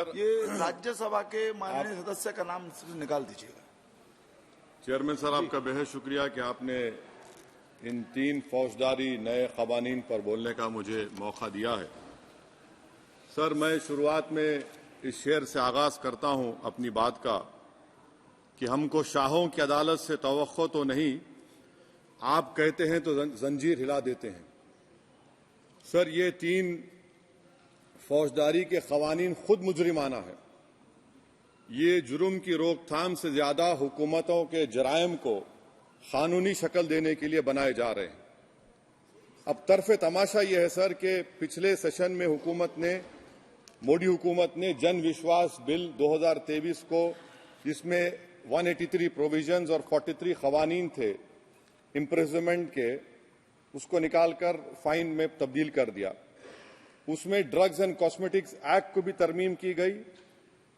ये राज्यसभा के माननीय सदस्य का नाम निकाल दीजिएगा। चेयरमैन सर, आपका बेहद शुक्रिया कि आपने इन 3 फौजदारी नए कवानीन पर बोलने का मुझे मौका दिया है। सर, मैं शुरुआत में इस शेर से आगाज करता हूं अपनी बात का कि हमको शाहों की अदालत से तवक्को तो नहीं, आप कहते हैं तो जंजीर हिला देते हैं। सर, ये 3 फौजदारी के कवानीन खुद मुजरिमाना है। ये जुर्म की रोकथाम से ज्यादा हुकूमतों के जराइम को कानूनी शक्ल देने के लिए बनाए जा रहे हैं। अब तरफे तमाशा यह है सर कि पिछले सेशन में मोदी हुकूमत ने जन विश्वास बिल 2023 को, जिसमें 183 प्रोविजंस और 43 कवानीन थे इम्प्रिजनमेंट के, उसको निकालकर फाइन में तब्दील कर दिया। उसमें ड्रग्स एंड कॉस्मेटिक्स एक्ट को भी तरमीम की गई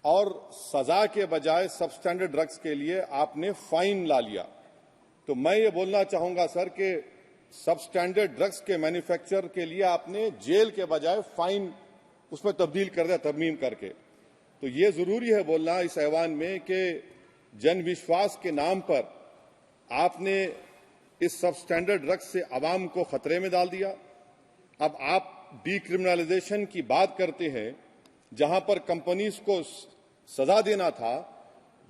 और सजा के बजाय सबस्टैंडर्ड ड्रग्स के लिए आपने फाइन ला लिया। तो मैं ये बोलना चाहूंगा सर कि सबस्टैंडर्ड ड्रग्स के मैन्युफैक्चर के लिए आपने जेल के बजाय फाइन उसमें तब्दील कर दिया तरमीम करके। तो ये जरूरी है बोलना इस ऐवान में कि जन विश्वास के नाम पर आपने इस सबस्टैंडर्ड ड्रग्स से अवाम को खतरे में डाल दिया। अब आप डीक्रिमिनलाइजेशन की बात करते हैं, जहां पर कंपनीज को सजा देना था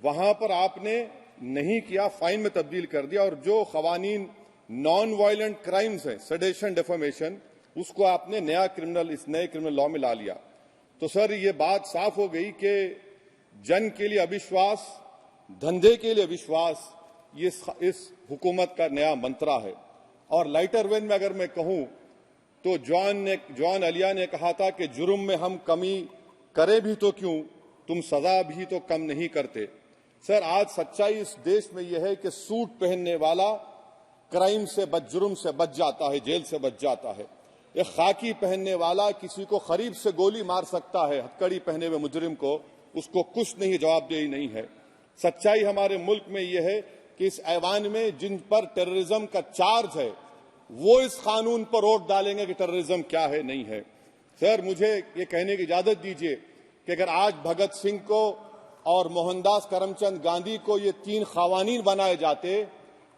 वहां पर आपने नहीं किया, फाइन में तब्दील कर दिया। और जो कवानीन नॉन वायलेंट क्राइम्स हैं, सेडेशन, डेफेमेशन, उसको आपने इस नए क्रिमिनल लॉ में ला लिया। तो सर, ये बात साफ हो गई कि जन के लिए अविश्वास, धंधे के लिए विश्वास, ये इस हुकूमत का नया मंत्रा है। और लाइटर वेन में अगर मैं कहूं तो जॉन अलिया ने कहा था कि जुर्म में हम कमी करें भी तो क्यों, तुम सजा भी तो कम नहीं करते। सर, आज सच्चाई इस देश में यह है कि सूट पहनने वाला जुर्म से बच जाता है, जेल से बच जाता है। एक खाकी पहनने वाला किसी को करीब से गोली मार सकता है, हथकड़ी पहने हुए मुजरिम को, उसको कुछ नहीं, जवाबदेही नहीं है। सच्चाई हमारे मुल्क में यह है कि इस ऐवान में जिन पर टेररिज्म का चार्ज है वो इस कानून पर वोट डालेंगे कि टेररिज्म क्या है, नहीं है। सर, मुझे ये कहने की इजाजत दीजिए कि अगर आज भगत सिंह को और मोहनदास करमचंद गांधी को ये 3 कवानीन बनाए जाते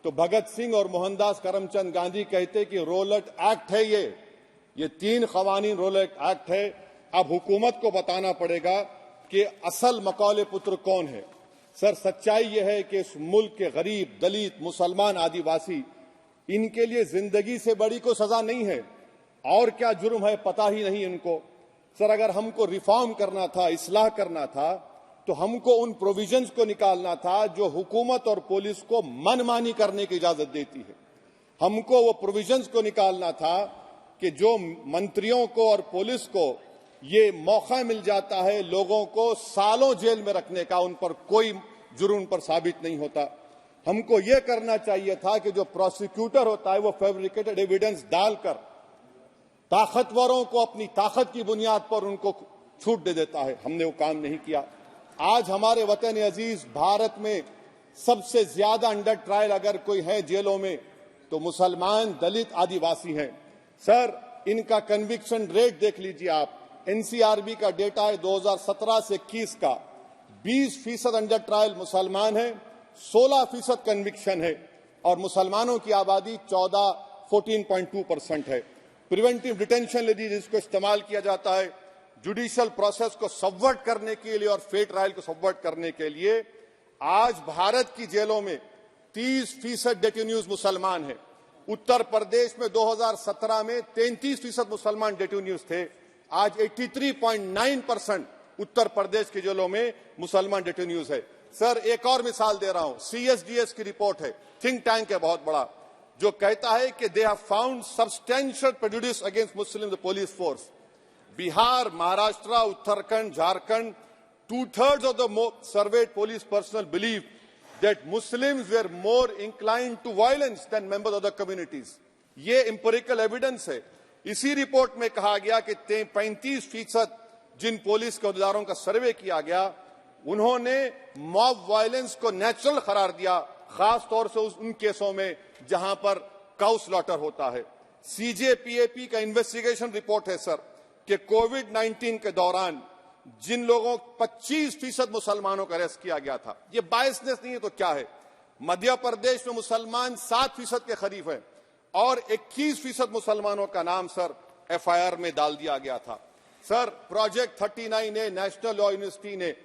तो भगत सिंह और मोहनदास करमचंद गांधी कहते कि रोलट एक्ट है, ये 3 कवानीन रोलट एक्ट है। अब हुकूमत को बताना पड़ेगा कि असल मकौले पुत्र कौन है। सर, सच्चाई यह है कि इस मुल्क के गरीब, दलित, मुसलमान, आदिवासी, इनके लिए जिंदगी से बड़ी कोई सजा नहीं है। और क्या जुर्म है पता ही नहीं इनको। सर, अगर हमको रिफॉर्म करना था, इस्लाह करना था, तो हमको उन प्रोविजंस को निकालना था जो हुकूमत और पुलिस को मनमानी करने की इजाजत देती है। हमको वो प्रोविजंस को निकालना था कि जो मंत्रियों को और पुलिस को ये मौका मिल जाता है लोगों को सालों जेल में रखने का, उन पर कोई जुर्म पर साबित नहीं होता। हमको ये करना चाहिए था कि जो प्रोसिक्यूटर होता है वो फैब्रिकेटेड एविडेंस डालकर ताकतवरों को अपनी ताकत की बुनियाद पर उनको छूट दे देता है। हमने वो काम नहीं किया। आज हमारे वतन अजीज भारत में सबसे ज्यादा अंडर ट्रायल अगर कोई है जेलों में तो मुसलमान, दलित, आदिवासी हैं। सर, इनका कन्विक्शन रेट देख लीजिए आप। एनसीआरबी का डेटा है 2017 से 21 का, 20% अंडर ट्रायल मुसलमान है, 16% कन्विक्शन है और मुसलमानों की आबादी 14.2% है। प्रिवेंटिव डिटेंशन यदि जिसको इस्तेमाल किया जाता है जुडिशियल प्रोसेस को सबवर्ट करने के लिए और फेयर ट्रायल को सबवर्ट करने के लिए, आज भारत की जेलों में 30% डेटेन्यूज मुसलमान हैं। उत्तर प्रदेश में 2017 में 33% मुसलमान डेटेन्यूज थे। आज 83.9% उत्तर प्रदेश की जेलों में मुसलमान डेटेन्यूज है। सर, एक और मिसाल दे रहा हूं, CSDS की रिपोर्ट है, थिंक टैंक है बहुत बड़ा, जो कहता है कि they have found substantial prejudice against Muslim the police force. Bihar, Maharashtra, Uttarakhand, Jharkhand, 2/3 of the surveyed police personnel believe that Muslims were more inclined to violence than members of the communities. ये empirical evidence है। इसी रिपोर्ट में कहा गया कि 35% जिन police के अहदेदारों का सर्वे किया गया उन्होंने मॉब वायलेंस को नेचुरल करार दिया, खास तौर से उन केसों में जहां पर काउ स्लॉटर होता है। CJPAP का इन्वेस्टिगेशन रिपोर्ट है सर कि कोविड-19 के दौरान जिन लोगों 25% मुसलमानों का अरेस्ट किया गया था। ये बायसनेस नहीं है तो क्या है? मध्य प्रदेश में मुसलमान 7% के करीब है और 21% मुसलमानों का नाम सर एफआईआर में डाल दिया गया था। सर, प्रोजेक्ट 39 ने, नेशनल लॉ यूनिवर्सिटी ने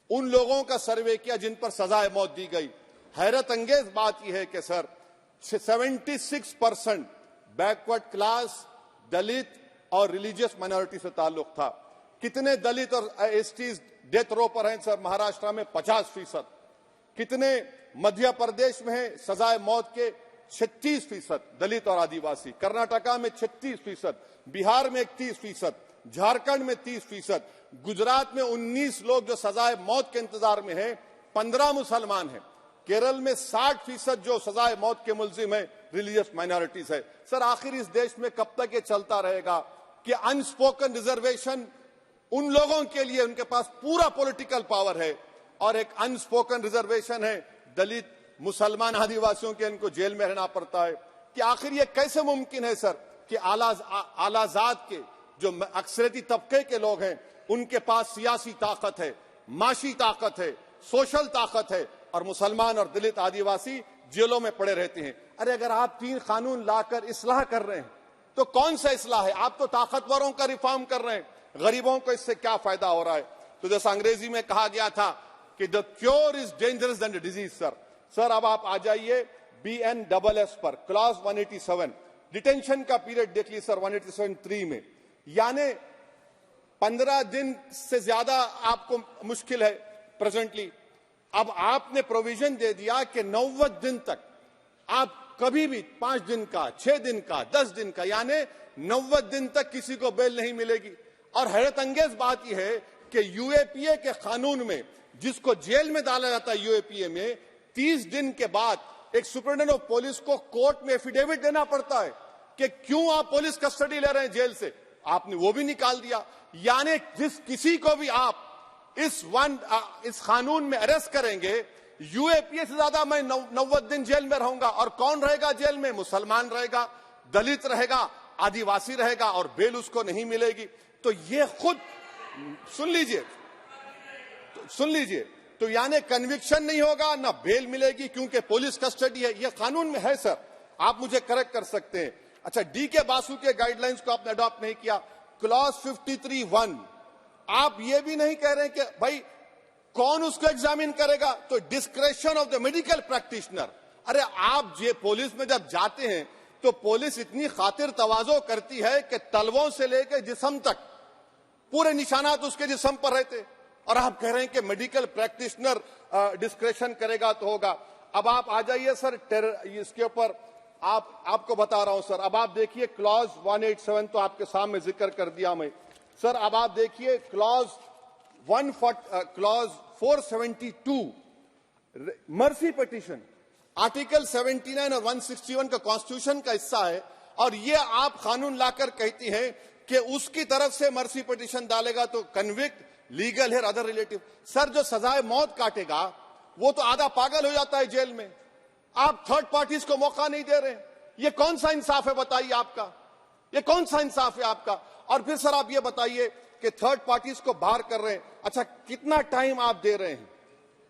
उन लोगों का सर्वे किया जिन पर सजाए मौत दी गई। हैरत अंगेज बात यह है कि सर 76% बैकवर्ड क्लास, दलित और रिलीजियस माइनॉरिटी से ताल्लुक था। कितने दलित और एसटीज डेथ रो पर हैं सर? महाराष्ट्र में 50%। कितने मध्य प्रदेश में है सजाए मौत के? 36% दलित और आदिवासी। कर्नाटका में 36%, बिहार में 31%, झारखंड में 30%, गुजरात में 19 लोग जो सजाए मौत के इंतजार में हैं, 15 मुसलमान हैं। केरल में 60% जो सजाए मौत के मुलजिम है रिलीजियस माइनॉरिटीज है। सर, आखिर इस देश में कब तक ये चलता रहेगा कि अनस्पोकन रिजर्वेशन उन लोगों के लिए उनके पास पूरा पॉलिटिकल पावर है और एक अनस्पोकन रिजर्वेशन है दलित, मुसलमान, आदिवासियों के, इनको जेल में रहना पड़ता है? कि आखिर ये कैसे मुमकिन है सर कि आलाजात के जो अक्सरियती तबके के लोग हैं उनके पास सियासी ताकत है, माशी ताकत है, सोशल ताकत है और मुसलमान और दलित आदिवासी जेलों में पड़े रहते हैं? अरे अगर आप 3 कानून लाकर इस्लाह कर रहे हैं तो कौन सा इस्लाह है? आप तो ताकतवरों का रिफॉर्म कर रहे हैं, गरीबों को इससे क्या फायदा हो रहा है? तो जैसा अंग्रेजी में कहा गया था कि the cure is dangerous than the disease. Sir अब आप आ जाइए BNSS पर, क्लॉज 187, डिटेंशन का पीरियड देख लीजिए सर 187(3) में, यानी 15 दिन से ज्यादा आपको मुश्किल है प्रेजेंटली। अब आपने प्रोविजन दे दिया कि 90 दिन तक आप कभी भी 5 दिन का, 6 दिन का, 10 दिन का, यानी 90 दिन तक किसी को बेल नहीं मिलेगी। और हैरत अंगेज बात यह है कि यूएपीए के कानून में जिसको जेल में डाला जाता है यूएपीए में, 30 दिन के बाद एक सुपरिटेंडेंट ऑफ पुलिस को कोर्ट में एफिडेविट देना पड़ता है कि क्यों आप पुलिस कस्टडी ले रहे हैं जेल से। आपने वो भी निकाल दिया। यानी जिस किसी को भी आप इस कानून में अरेस्ट करेंगे, यूएपीए से ज्यादा मैं 90 दिन जेल में रहूंगा। और कौन रहेगा जेल में? मुसलमान रहेगा, दलित रहेगा, आदिवासी रहेगा और बेल उसको नहीं मिलेगी। तो ये खुद सुन लीजिए, तो यानी कन्विक्शन नहीं होगा, ना बेल मिलेगी क्योंकि पुलिस कस्टडी है। ये कानून में है सर, आप मुझे करेक्ट कर सकते हैं। अच्छा, DK बासु के गाइडलाइंस को आपने अडॉप्ट नहीं किया। क्लॉज 53(1) आप ये भी नहीं कह रहे कि भाई कौन उसको एग्जामिन करेगा? तो discretion of the medical practitioner. अरे आप ये पुलिस में जब जाते हैं तो पुलिस इतनी खातिर तवाज़ो करती है कि तलवों से लेकर जिस्म तक पूरे निशानात उसके जिस्म पर रहते, और आप कह रहे हैं कि मेडिकल प्रैक्टिशनर डिस्क्रेशन करेगा तो होगा। अब आप आ जाइए सर इसके ऊपर आपको बता रहा हूं सर। अब आप देखिए क्लॉज 187 तो आपके सामने जिक्र कर दिया मैं सर। अब आप देखिए क्लॉज 472 मर्सी पिटीशन, आर्टिकल 79 और 161 का कॉन्स्टिट्यूशन का हिस्सा है, और ये आप कानून लाकर कहती हैं कि उसकी तरफ से मर्सी पिटीशन डालेगा तो कन्विक्ट, लीगल है, अदर रिलेटिव। सर, जो सजाए मौत काटेगा वो तो आधा पागल हो जाता है जेल में। आप थर्ड पार्टीज को मौका नहीं दे रहे। ये कौन सा इंसाफ है बताइए आपका? ये कौन सा इंसाफ है आपका? और फिर सर आप ये बताइए कि थर्ड पार्टीज को बाहर कर रहे हैं। अच्छा, कितना टाइम आप दे रहे हैं?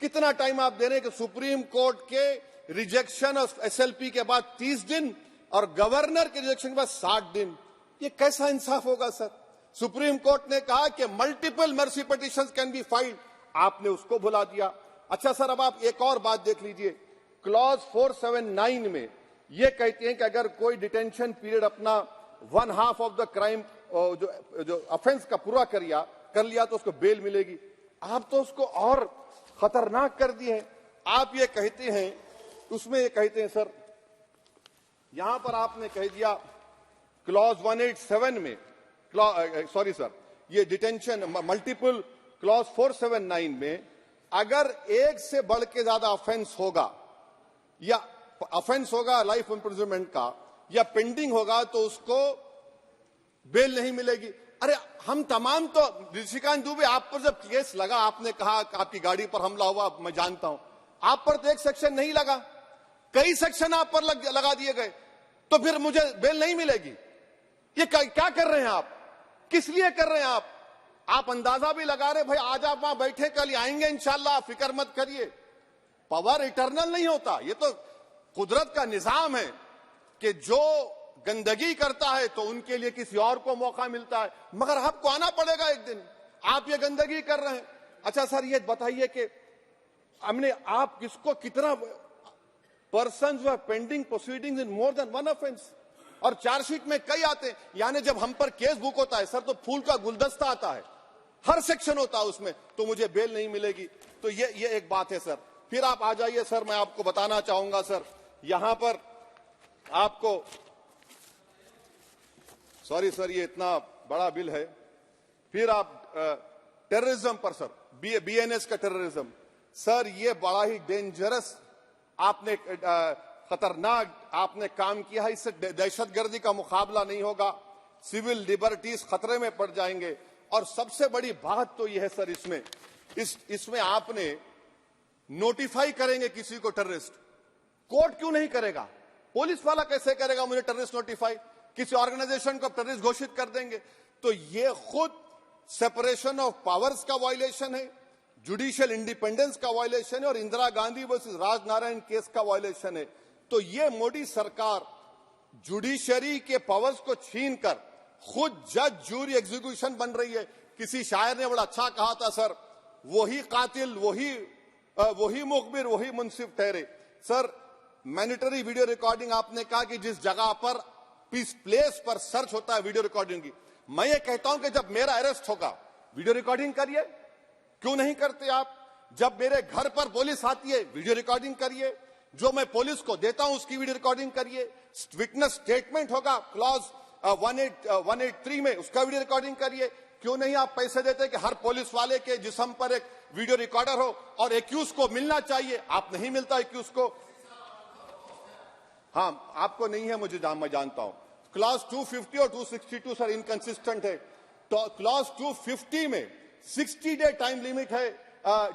कितना टाइम आप दे रहे हैं कि सुप्रीम कोर्ट के रिजेक्शन ऑफ SLP के बाद 30 दिन और गवर्नर के रिजेक्शन के बाद 60 दिन? ये कैसा इंसाफ होगा सर? सुप्रीम कोर्ट ने कहा कि multiple mercy petitions can be filed, आपने उसको भुला दिया। अच्छा सर, अब आप एक और बात देख लीजिए। क्लॉज 479 में ये कहते हैं कि अगर कोई डिटेंशन पीरियड अपना 1/2 ऑफ द क्राइम जो ऑफेंस का पूरा कर लिया तो उसको बेल मिलेगी। आप तो उसको और खतरनाक कर दिए हैं। आप ये कहते हैं, उसमें ये कहते हैं सर, यहां पर आपने कह दिया क्लॉज 187 में, सॉरी सर, ये डिटेंशन मल्टीपल क्लॉज 479 में अगर एक से बढ़ के ज्यादा ऑफेंस होगा या ऑफेंस होगा लाइफ इम्प्रिजनमेंट का या पेंडिंग होगा तो उसको बेल नहीं मिलेगी। अरे हम तमाम तो, ऋषिकांत दुबे आप पर जब केस लगा, आपने कहा कि आपकी गाड़ी पर हमला हुआ, मैं जानता हूं, आप पर तो एक सेक्शन नहीं लगा, कई सेक्शन आप पर लगा दिए गए, तो फिर मुझे बेल नहीं मिलेगी। ये क्या कर रहे हैं आप? किस लिए कर रहे हैं आप? आप अंदाजा भी लगा रहे भाई आज आप वहां बैठे कल आएंगे इंशाल्लाह, फिक्र मत करिए। पावर इटर्नल नहीं होता, ये तो कुदरत का निजाम है कि जो गंदगी करता है तो उनके लिए किसी और को मौका मिलता है, मगर आपको आना पड़ेगा एक दिन। आप ये गंदगी कर रहे हैं। अच्छा सर ये बताइए कि हमने आप किसको कितना पर्सन्स वर पेंडिंग प्रोसीडिंग्स इन मोर देन वन ऑफेंस, और चार्जशीट में कई आते हैं। यानी जब हम पर केस बुक होता है सर तो फूल का गुलदस्ता आता है, हर सेक्शन होता है उसमें, तो मुझे बेल नहीं मिलेगी। तो ये एक बात है सर। फिर आप आ जाइए सर, मैं आपको बताना चाहूंगा सर, यहां पर आपको सॉरी सर ये इतना बड़ा बिल है। फिर आप टेररिज्म पर सर, बीएनएस का टेररिज्म सर, ये बड़ा ही डेंजरस आपने खतरनाक आपने काम किया है। इससे दहशतगर्दी का मुकाबला नहीं होगा, सिविल लिबर्टीज खतरे में पड़ जाएंगे। और सबसे बड़ी बात तो यह है सर, इसमें आपने नोटिफाई करेंगे किसी को टेररिस्ट, कोर्ट क्यों नहीं करेगा? पुलिस वाला कैसे करेगा मुझे टेररिस्ट नोटिफाई? किसी ऑर्गेनाइजेशन को टेररिस्ट घोषित कर देंगे। तो ये खुद सेपरेशन ऑफ पावर्स का वायलेशन है, जुडिशियल इंडिपेंडेंस का वायलेशन है, और इंदिरा गांधी वर्सेस राजनारायण केस का वायलेशन है। तो ये मोदी सरकार जुडिशरी के पावर्स को छीनकर खुद जज जूरी एग्जीक्यूशन बन रही है। किसी शायर ने बड़ा अच्छा कहा था सर, वही कातिल वही मुखबिर वही मुंसिफ ठहरे। सर मैंडेटरी वीडियो रिकॉर्डिंग आपने कहा कि जिस जगह पर किस प्लेस पर सर्च होता है वीडियो रिकॉर्डिंग की, मैं ये कहता हूं कि जब मेरा अरेस्ट होगा वीडियो रिकॉर्डिंग करिए, क्यों नहीं करते आप? जब मेरे घर पर पुलिस आती है वीडियो रिकॉर्डिंग करिए, जो मैं पुलिस को देता हूं उसकी वीडियो रिकॉर्डिंग करिए। विटनेस स्टेटमेंट होगा क्लॉज 183 में, उसका वीडियो रिकॉर्डिंग करिए। क्यों नहीं आप पैसे देते कि हर पुलिस वाले के जिस्म पर एक वीडियो रिकॉर्डर हो, और एक्यूज को मिलना चाहिए, आप नहीं मिलता एक्यूज को। हाँ आपको नहीं है, मैं जानता हूं। क्लॉज 250 और 262 सर इनकंसिस्टेंट है। तो क्लॉज 250 में 60 डे टाइम लिमिट है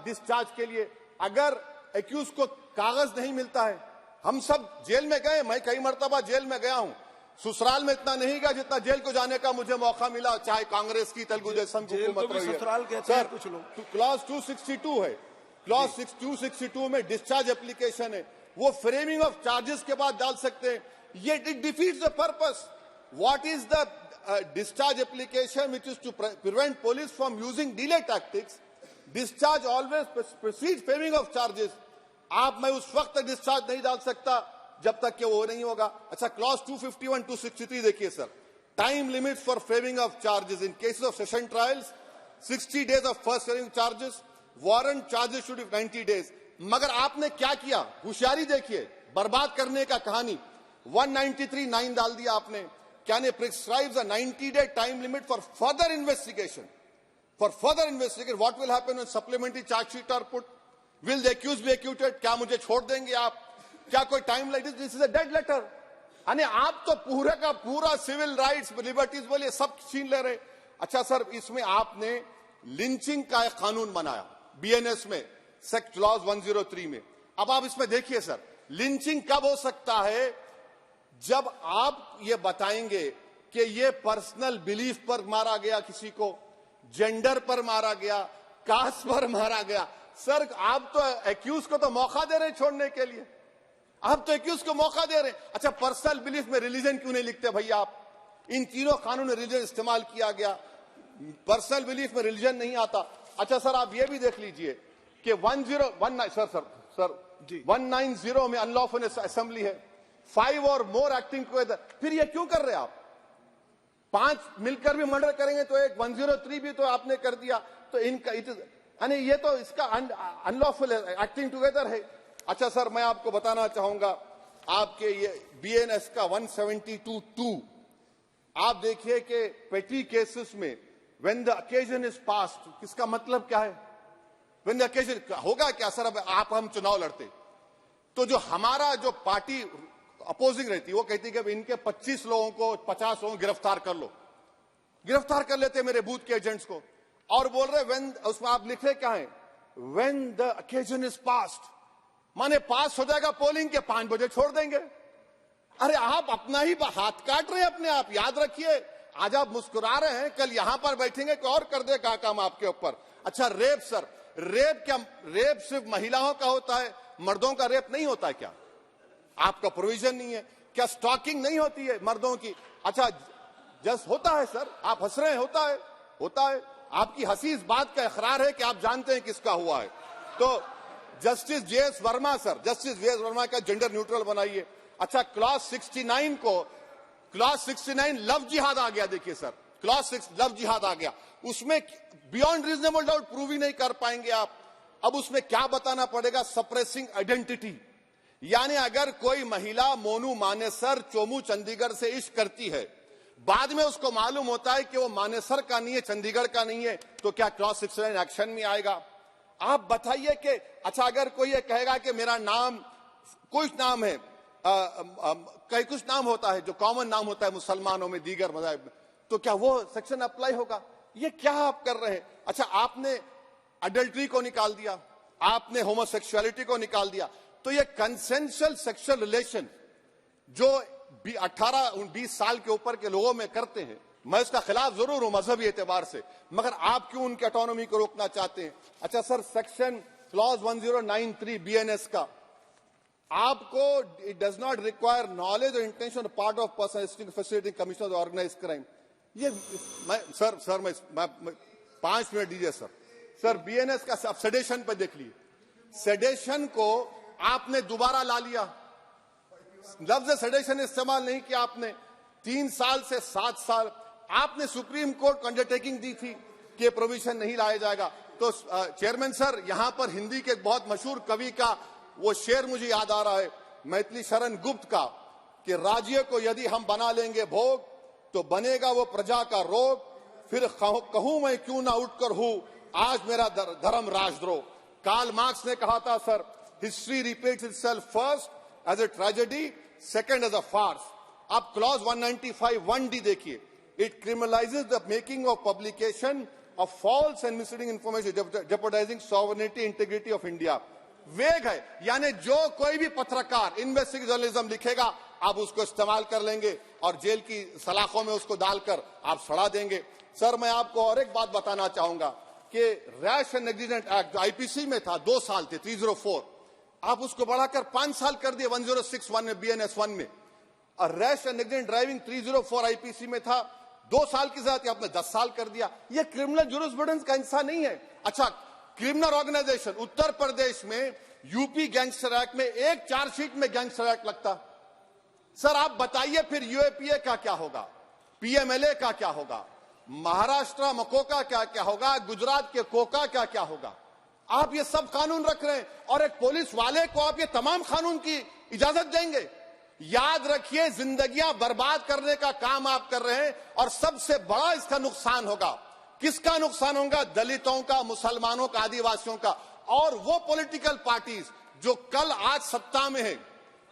डिस्चार्ज के लिए। अगर एक्यूज को कागज नहीं मिलता है, हम सब जेल में गए, मैं कई मर्तबा जेल में गया हूं, ससुराल में इतना नहीं गया जितना जेल को जाने का मुझे मौका मिला, चाहे कांग्रेस की तेलुगु देशम की हुकूमत रही है। सर क्लॉज 262 है, क्लॉज 262 में डिस्चार्ज एप्लीकेशन है, वो फ्रेमिंग ऑफ चार्जेस के बाद डाल सकते हैं। ये it defeats the purpose. What is the discharge application which is to prevent police from using delay tactics? Discharge always precedes framing of charges. आप मैं उस वक्त तक डिस्चार्ज नहीं डाल सकता जब तक कि वो नहीं होगा। अच्छा क्लॉज 251 263 देखिए sir, time limits for framing of charges in cases of session trials 60 days of first framing charges, warrant charges should be 90 days। मगर आपने क्या किया, होशियारी देखिए, बर्बाद करने का कहानी। 193(9) डाल दिया आपने, Can it prescribes a 90-day time limit for further investigation? For further investigation, what will happen when supplementary charge sheet are put? Will the accused be acquitted? क्या मुझे छोड़ देंगे आप? क्या कोई time light? This is a dead letter. यानी आप तो पूरे का पूरा सिविल राइट्स लिबर्टीज बोलिए सब छीन ले रहे। अच्छा सर इसमें आपने लिंचिंग का एक कानून बनाया बीएनएस में, सेक्ट क्लॉज 103 में। अब आप इसमें देखिए सर, लिंचिंग कब हो सकता है? जब आप ये बताएंगे कि ये पर्सनल बिलीफ पर मारा गया, किसी को जेंडर पर मारा गया, कास्ट पर मारा गया। सर आप तो एक्यूज को तो मौका दे रहे हैं छोड़ने के लिए, आप तो एक्यूज को मौका दे रहे हैं। अच्छा पर्सनल बिलीफ में रिलीजन क्यों नहीं लिखते भैया आप? इन तीनों कानून में रिलीजन इस्तेमाल किया गया, पर्सनल बिलीफ में रिलीजन नहीं आता। अच्छा सर आप ये भी देख लीजिए कि 190 में अनलॉफुल असेंबली है, 5 और मोर एक्टिंग टुगेदर। फिर ये क्यों कर रहे हैं आप? 5 मिलकर भी मर्डर करेंगे तो एक 103 भी तो आपने कर दिया। तो इनका यानी ये तो इसका अनलॉफुल एक्टिंग टुगेदर है। अच्छा सर मैं आपको बताना चाहूंगा, आपके ये बीएनएस का 172(2) आप देखिए कि पेटी केसेस में when the occasion is passed, किसका मतलब क्या है? व्हेन द अकेजन होगा क्या सर? अब आप हम चुनाव लड़ते तो जो हमारा जो पार्टी अपोजिंग रहती है वो कहती है कि इनके 25 लोगों को 50 लोगों को गिरफ्तार कर लो, गिरफ्तार कर लेते मेरे बूथ के एजेंट्स को, और बोल रहे व्हेन, उसमें आप लिख रहे क्या है? When the occasion is passed, माने पास हो जाएगा पोलिंग के 5 बजे छोड़ देंगे। अरे आप अपना ही हाथ काट रहे हैं अपने आप। याद रखिए आज आप मुस्कुरा रहे हैं, कल यहां पर बैठेंगे कोई और कर देगा काम आपके ऊपर। अच्छा, रेप सर, रेप सिर्फ महिलाओं का होता है, मर्दों का रेप नहीं होता है क्या? आपका प्रोविजन नहीं है क्या? स्टॉकिंग नहीं होती है मर्दों की? अच्छा, जस्ट होता है सर, आप हंस रहे हैं, होता है। आपकी हंसी इस बात का इकरार है कि आप जानते हैं किसका हुआ है। तो justice JS Verma sir, justice JS Verma का जेंडर न्यूट्रल बनाइए। अच्छा, क्लॉज 69 लव जिहाद आ गया। देखिए सर, क्लॉज 6 लव जिहाद आ गया, उसमें बियॉन्ड रीजनेबल डाउट प्रूव ही नहीं कर पाएंगे आप। अब उसमें क्या बताना पड़ेगा? सप्रेसिंग आइडेंटिटी, यानी अगर कोई महिला मोनू मानेसर चोमू चंडीगढ़ से इश्क करती है, बाद में उसको मालूम होता है कि वो मानेसर का नहीं है, चंडीगढ़ का नहीं है, तो क्या क्लॉज 69 एक्शन में आएगा? आप बताइए कि अच्छा, अगर कोई ये कहेगा कि मेरा नाम कुछ नाम है, कई कुछ नाम होता है जो कॉमन नाम होता है मुसलमानों में, दीगर मज़ाहिब में, तो क्या वो सेक्शन अप्लाई होगा? ये क्या आप कर रहे हैं? अच्छा, आपने अडल्ट्री को निकाल दिया, आपने होमोसेक्सुअलिटी को निकाल दिया, तो ये कंसेंशुअल सेक्सुअल रिलेशन जो 18-20 साल के ऊपर के लोगों में करते हैं, मैं इसका खिलाफ जरूर हूं मजहबी एतबार से, मगर आप क्यों उनकी ऑटोनॉमी को रोकना चाहते हैं? अच्छा सर, सेक्शन क्लॉज 1093 बीएनएस का, आपको it does not require knowledge और intention part of person facility commission of organise crime. ये मैं 5 मिनट दीजिए सर। बीएनएस का सेडेशन पे देख लीजिए, सेडेशन को आपने दोबारा ला लिया, लफ्ज सेडेशन इस्तेमाल नहीं किया आपने। 3 साल से 7 साल आपने सुप्रीम कोर्ट को अंडरटेकिंग दी थी कि प्रोविजन नहीं लाया जाएगा। तो चेयरमैन सर, यहां पर हिंदी के एक बहुत मशहूर कवि का वो शेर मुझे याद आ रहा है, मैथिली शरण गुप्त का, कि राज्य को यदि हम बना लेंगे भोग तो बनेगा वो प्रजा का रोग, फिर कहूं मैं क्यों ना उठकर हूं आज मेरा धर्म राजद्रोह। कार्ल मार्क्स ने कहा था sir, history repeats itself first as a tragedy, second as a farce. आप क्लॉज 195(1)D देखिए, it criminalises the making of publication of false and misleading information jeopardising sovereignty integrity of India. Vague है, यानी जो कोई भी पत्रकार investigative journalism लिखेगा आप उसको इस्तेमाल कर लेंगे और जेल की सलाखों में उसको डालकर आप सड़ा देंगे। सर, मैं आपको और एक बात बताना चाहूंगा कि रैश एंड नेग्लिजेंट एक्ट जो आईपीसी में था 2 साल थे, 304, आप उसको बढ़ाकर 5 साल कर दिए 1061 में, बीएनएस 1 में। और rash and negligent driving 304 IPC में था 2 साल की सजा, आपने 10 साल कर दिया। ये क्रिमिनल जुरिस्प्रूडेंस का हिस्सा नहीं है। अच्छा, क्रिमिनल ऑर्गेनाइजेशन, उत्तर प्रदेश में यूपी गैंगस्टर एक्ट में एक चार्जशीट में गैंगस्टर एक्ट लगता। सर आप बताइए फिर यूएपीए का क्या होगा, पीएमएलए का क्या होगा, महाराष्ट्र मकोका का क्या होगा, गुजरात के कोका का क्या होगा? आप ये सब कानून रख रहे हैं और एक पुलिस वाले को आप ये तमाम कानून की इजाजत देंगे? याद रखिए, जिंदगियां बर्बाद करने का काम आप कर रहे हैं और सबसे बड़ा इसका नुकसान होगा। किसका नुकसान होगा? दलितों का, मुसलमानों का, आदिवासियों का। और वो पॉलिटिकल पार्टीज जो कल आज सत्ता में है,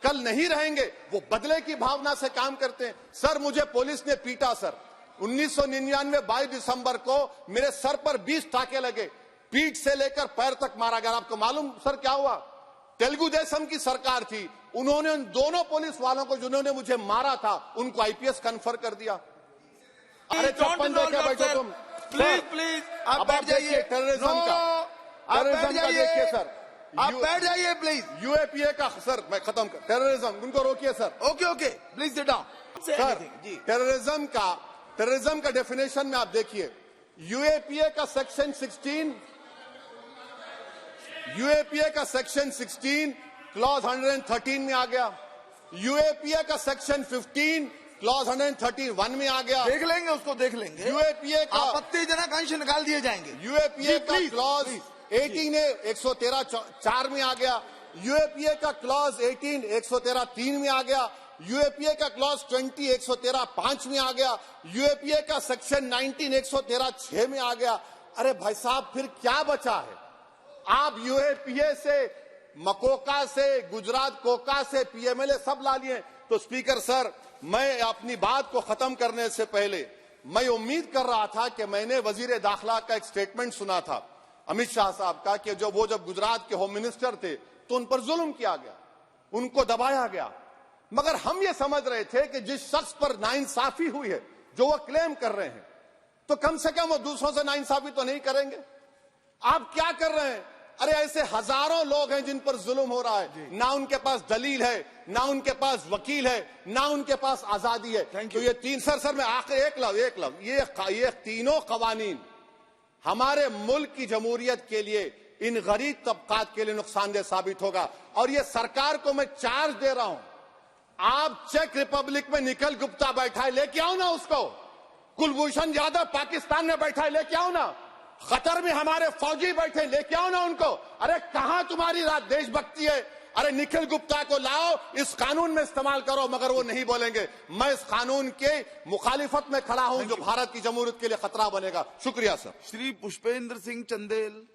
कल नहीं रहेंगे, वो बदले की भावना से काम करते हैं। सर मुझे पुलिस ने पीटा सर, 1999 22 दिसंबर को मेरे सर पर 20 टाके लगे, पीठ से लेकर पैर तक मारा गया। आपको मालूम सर क्या हुआ? तेलुगु देशम की सरकार थी, उन्होंने उन दोनों पुलिस वालों को जिन्होंने मुझे मारा था उनको आईपीएस कन्फर कर दिया। अरे चप्पन देखे बैठो तुम। प्लीज आप बैठ जाइए। टेररिज्म का देखिए सर, आप बैठ जाइए प्लीज। यूएपीए का सर मैं खत्म कर, टेररिज्म उनको रोकिए sir. Okay please sit down sir. Terrorism का डेफिनेशन में आप देखिए, यूएपीए का सेक्शन 16 क्लॉज 113 में आ गया, यूएपीए का सेक्शन 15 क्लॉज 131 में आ गया। देख लेंगे उसको, देख लेंगे। यूएपीए का आपत्तिजनक अंश निकाल दिए जाएंगे। यूएपीए का क्लॉज 18 113(4) में आ गया, यूएपीए का क्लॉज 18 113(3) में आ गया, यूएपीए का क्लॉज 20 113(5) में आ गया, यूएपीए का सेक्शन 19 113(6) में आ गया। अरे भाई साहब फिर क्या बचा है? आप यूएपीए से, मकोका से, गुजरात कोका से, पीएमएलए सब ला लिए। तो स्पीकर सर, मैं अपनी बात को खत्म करने से पहले मैं उम्मीद कर रहा था कि मैंने वजीर दाखिला का एक स्टेटमेंट सुना था अमित शाह साहब का, कि जब गुजरात के होम मिनिस्टर थे तो उन पर जुल्म किया गया, उनको दबाया गया। मगर हम ये समझ रहे थे कि जिस शख्स पर नाइंसाफी हुई है जो वो क्लेम कर रहे हैं, तो कम से कम वो दूसरों से नाइंसाफी तो नहीं करेंगे। आप क्या कर रहे हैं? अरे ऐसे हजारों लोग हैं जिन पर जुल्म हो रहा है, ना उनके पास दलील है, ना उनके पास वकील है, ना उनके पास आजादी है। तो ये तीन सर मैं आखिर एक लव ये तीनों कवानीन हमारे मुल्क की जमहूरियत के लिए, इन गरीब तबकात के लिए नुकसानदेह साबित होगा। और ये सरकार को मैं चार्ज दे रहा हूं, आप चेक रिपब्लिक में निखिल गुप्ता बैठा है, लेके आओ ना उसको। कुलभूषण यादव पाकिस्तान में बैठा है, लेके आओ ना। कतर में हमारे फौजी बैठे, लेके आओ ना उनको। अरे कहां तुम्हारी देशभक्ति है? अरे निखिल गुप्ता को लाओ, इस कानून में इस्तेमाल करो, मगर वो नहीं बोलेंगे। मैं इस कानून के मुखालिफत में खड़ा हूं जो भारत की जमहूरियत के लिए खतरा बनेगा। शुक्रिया सर। श्री पुष्पेंद्र सिंह चंदेल।